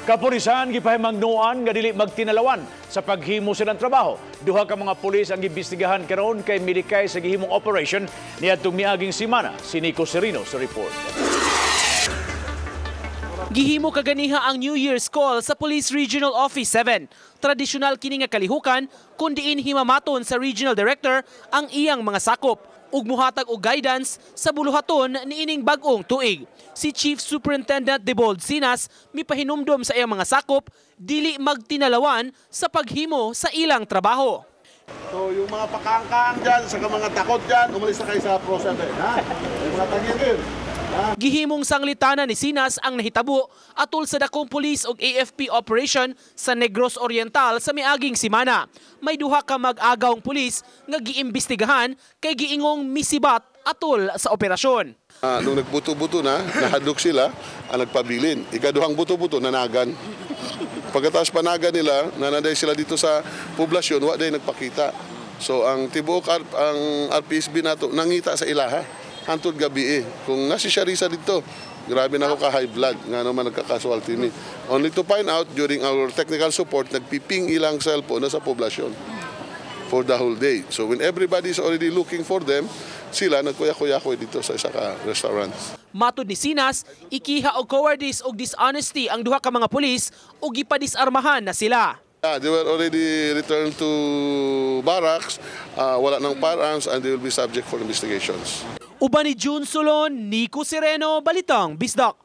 Kapulisan gipahimangnuan nga dili magtinalawan sa paghimo silang trabaho. Duha ka mga pulis ang giimbestigahan karon kay milikay sa gihimong operation niadtong miaging semana. Si Nico Serino sa report. Gihimo kaganiha ang New Year's call sa Police Regional Office 7. Tradisyonal kini nga kalihukan kun diin himamaton sa Regional Director ang iyang mga sakop ug muhatag og guidance sa buluhaton niining bag-ong tuig. Si Chief Superintendent Debold Sinas mipahinumdom sa iyang mga sakop dili magtinalawan sa paghimo sa ilang trabaho. So yung mga pakangkang dyan, sa mga takot dyan, umalis na kayo sa process. Yung mga tangin. Gihimong sanglitana ni Sinas ang nahitabo atol sa dakong pulis ug AFP operation sa Negros Oriental sa miaging semana. May duha ka mag-agawng pulis nga giimbestigahan kay giingong misibat atol sa operasyon. Nung nagbuto-buto na, nahadlok sila, ang nagpabilin. Ikaduhang buto-buto, nanagan. Pagkatapos panagan nila, nanaday sila dito sa poblasyon, wa day nagpakita. So ang tibok ang RPSB nato nangita sa ilaha. Hantod gabi kung nasi siya risa dito, grabe na ako ka-high blood, nga naman nagkakasualty ni. Only to find out, during our technical support, nagpiping ilang cellphone na sa poblasyon for the whole day. So when everybody is already looking for them, sila nagkuya-kuya-kuya dito sa isa ka restaurants. Matud ni Sinas, ikiha og cowardice og dishonesty ang duha ka mga pulis ug gipadisarmahan na sila. They were already returned to barracks, wala ng firearms, and they will be subject for investigations. Uban ni June Solon, Nico Sereno, Balitang Bisdak.